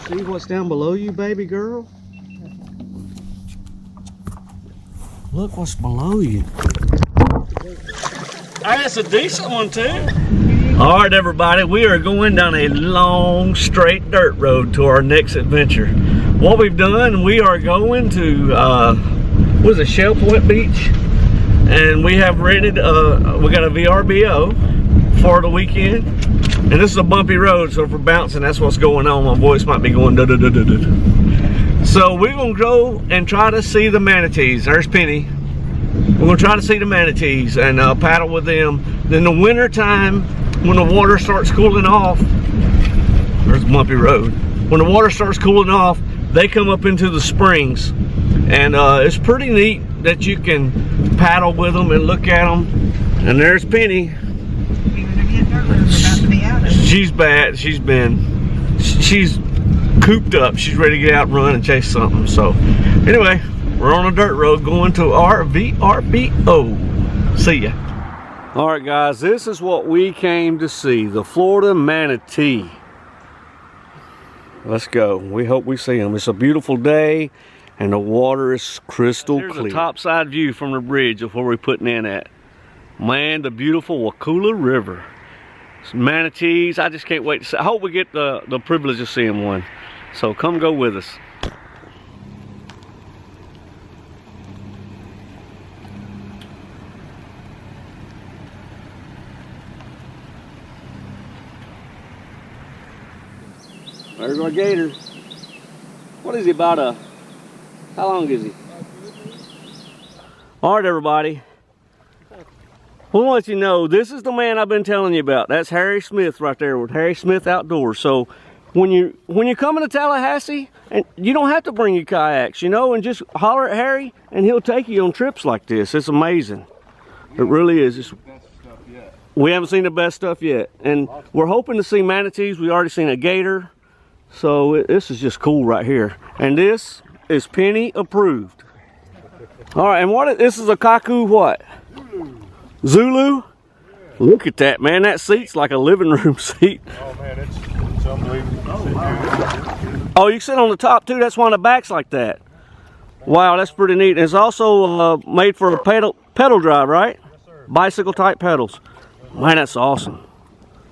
See what's down below you, baby girl? Look what's below you. That's a decent one too. All right, everybody, we are going down a long, straight dirt road to our next adventure. What we've done, we are going to, what is it, Shell Point Beach? And we have rented, we got a VRBO for the weekend. And this is a bumpy road, so if we're bouncing, that's what's going on. My voice might be going da-da-da-da-da. So we're gonna go and try to see the manatees. There's Penny. We're gonna try to see the manatees and paddle with them. Then the winter time, when the water starts cooling off, there's a bumpy road. When the water starts cooling off, they come up into the springs. And it's pretty neat that you can paddle with them and look at them. And there's Penny. She's bad. She's cooped up. She's ready to get out and run and chase something. So anyway, we're on a dirt road going to our VRBO. See ya. All right, guys, this is what we came to see, the Florida manatee. Let's go. We hope we see them. It's a beautiful day and the water is crystal clear. Here's a topside view from the bridge of where we're putting in at. Man, the beautiful Wakulla River. Manatees, I just can't wait to see. I hope we get the privilege of seeing one. So come go with us. There's our gator. What is he, about a, how long is he? All right, everybody. We'll let you know, this is the man I've been telling you about. That's Harry Smith right there with Harry Smith Outdoors. So when you're coming to Tallahassee, and you don't have to bring your kayaks, you know, and just holler at Harry and he'll take you on trips like this. It's amazing. It really is. We haven't seen the best stuff yet. And we're hoping to see manatees. We already seen a gator. So this is just cool right here. And this is Penny approved. All right, and this is a kaku what? Zulu? Yeah. Look at that, man. That seat's like a living room seat. Oh, man, it's unbelievable. Oh, you can sit on the top, too. That's why the back's like that. Wow, that's pretty neat. It's also made for a pedal drive, right? Yes, sir. Bicycle-type pedals. Man, that's awesome.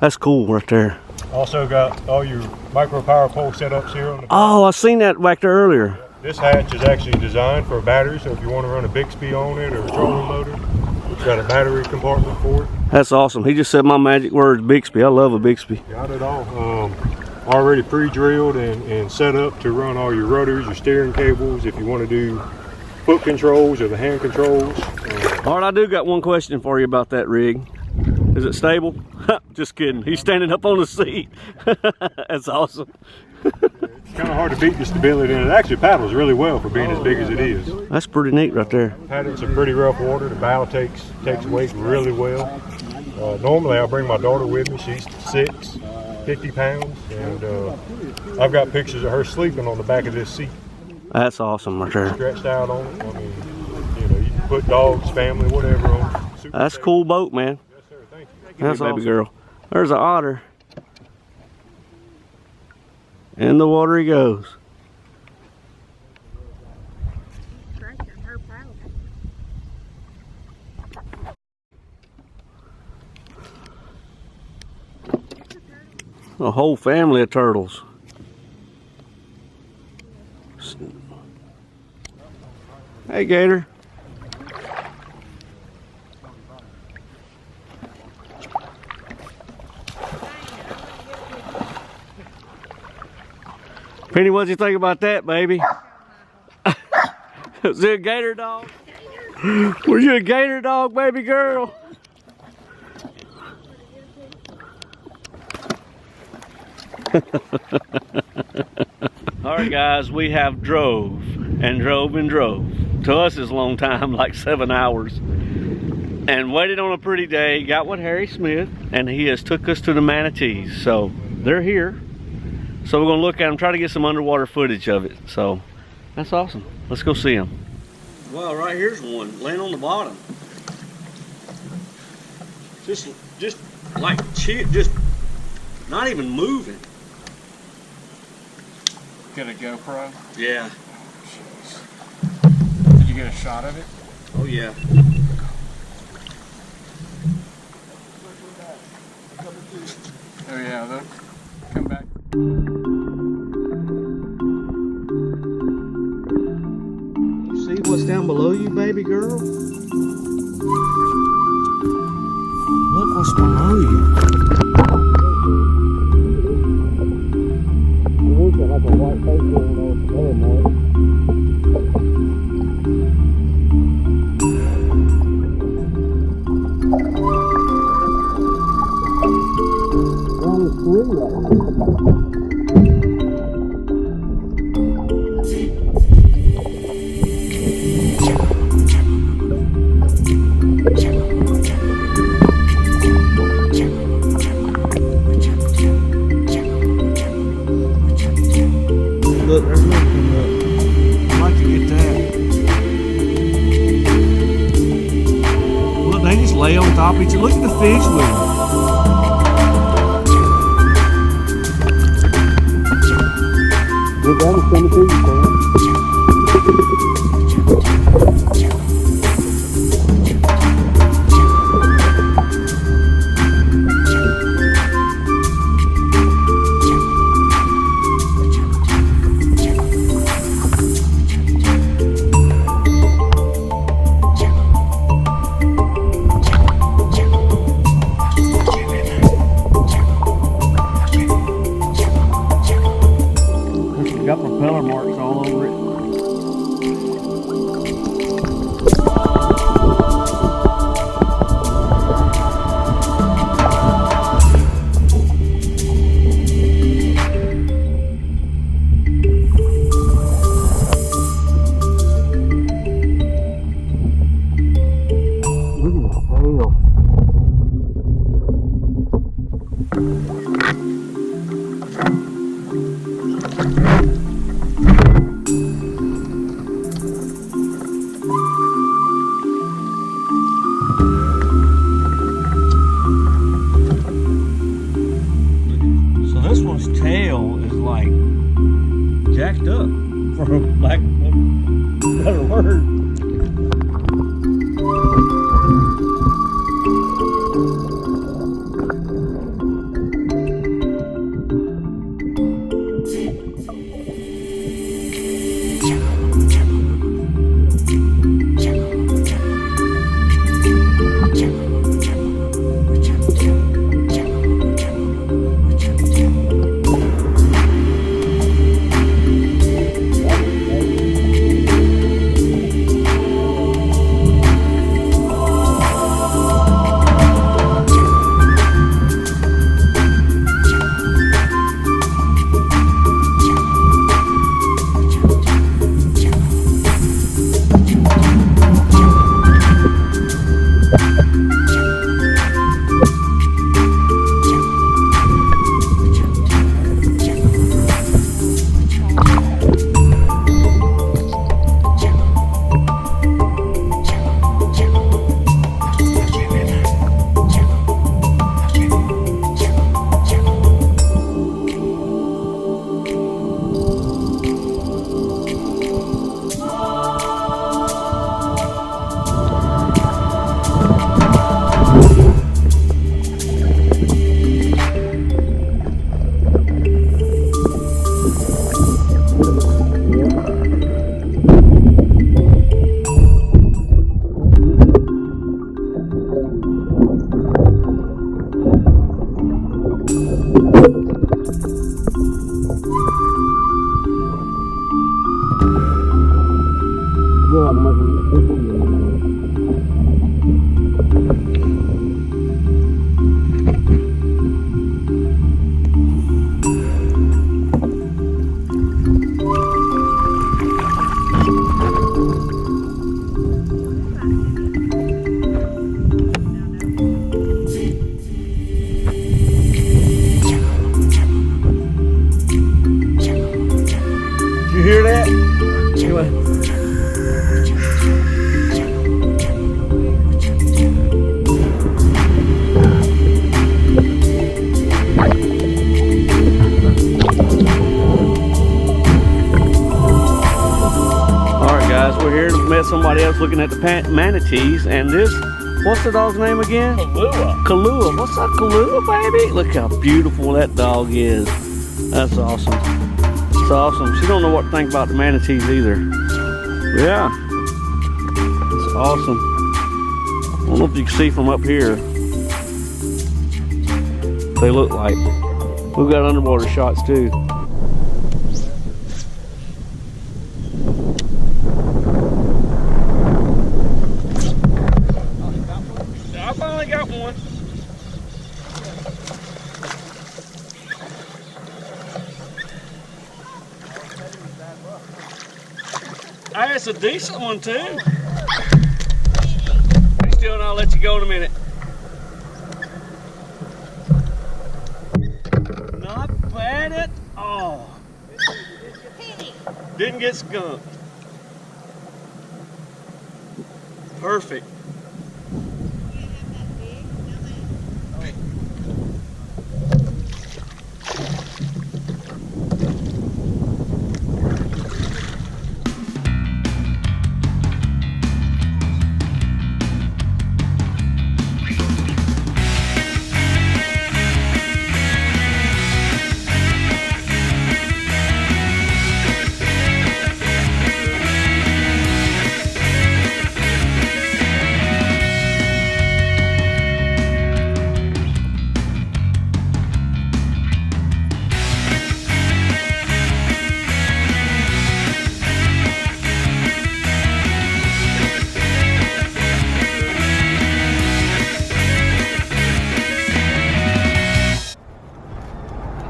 That's cool right there. Also got all your micro power pole setups here on the back. Oh, I seen that back there earlier. This hatch is actually designed for a battery, so if you want to run a Bixby on it or a trolling motor, it's got a battery compartment for it. That's awesome. He just said my magic words, Bixby. I love a Bixby. Got it all. Already pre-drilled and set up to run all your rudders, your steering cables, if you want to do foot controls or the hand controls. All right, I do got one question for you about that rig. Is it stable? Just kidding. He's standing up on the seat. That's awesome. It's kind of hard to beat the stability, and it actually paddles really well for being as big as it is. That's pretty neat right there. Paddling some pretty rough water. The bow takes weight really well. Normally I bring my daughter with me. She's 6, 50 pounds, and I've got pictures of her sleeping on the back of this seat. That's awesome right there. Stretched out on it. I mean, you know, you can put dogs, family, whatever on it. That's a cool boat, man. Yes, sir. Thank you. That's awesome. Baby girl. There's an otter. In the water he goes. A whole family of turtles. Hey, Gator. Penny, what'd you think about that, baby? Was it a gator dog? Were you a gator dog, baby girl? All right, guys, we have drove and drove and drove. To us, it's a long time, like 7 hours. And waited on a pretty day, got with Harry Smith, and he has took us to the manatees. So they're here. So we're gonna look at them, try to get some underwater footage of it. So that's awesome. Let's go see them. Well, right here's one laying on the bottom. Just like just not even moving. Get a GoPro? Yeah. Did you get a shot of it? Oh yeah. Oh yeah, they'll come back. You see what's down below you, baby girl? Look what's below you. Like a white face going on there, Mark. Look, there's one coming up. I'd like to get that. Look, they just lay on top of each other. Look at the fish with them. Look, that was coming to you, Sam. Got propeller marks all over it. Look at his tail. So this one's tail is like jacked up, for lack of a better word. got somebody else looking at the manatees, and this, what's the dog's name again? Wakulla. Kahlua. What's up, Kahlua, baby? Look how beautiful that dog is. That's awesome. It's awesome. She don't know what to think about the manatees either. Yeah. It's awesome. I don't know if you can see from up here. They look like. We've got underwater shots too. I finally got one. That's a decent one too. Still, and I'll let you go in a minute. Not bad at all. Didn't get skunked. Perfect.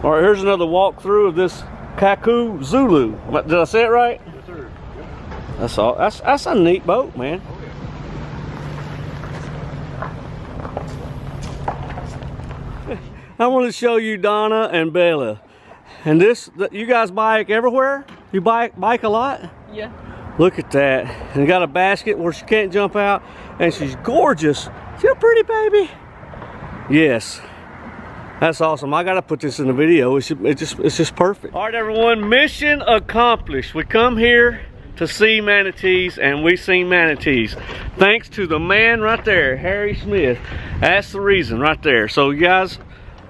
All right, here's another walkthrough of this Kaku Zulu. Did I say it right? Yes, sir. That's all. That's a neat boat, man. I want to show you Donna and Bella. And this, you guys bike everywhere? You bike a lot? Yeah. Look at that. And got a basket where she can't jump out, and she's gorgeous. She a pretty baby. Yes. That's awesome. I gotta put this in the video. It's just perfect. All right, everyone, mission accomplished. We come here to see manatees, and we seen manatees. Thanks to the man right there, Harry Smith. That's the reason right there. So you guys,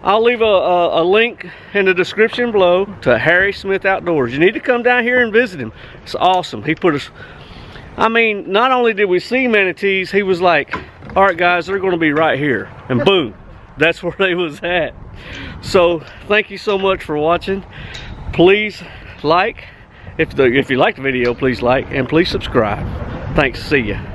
I'll leave a link in the description below to Harry Smith Outdoors. You need to come down here and visit him. It's awesome. He put us, I mean, not only did we see manatees, he was like, all right guys, they're gonna be right here. And boom, that's where they was at. So thank you so much for watching. Please like, if you like the video, please like, and please subscribe. Thanks, see ya.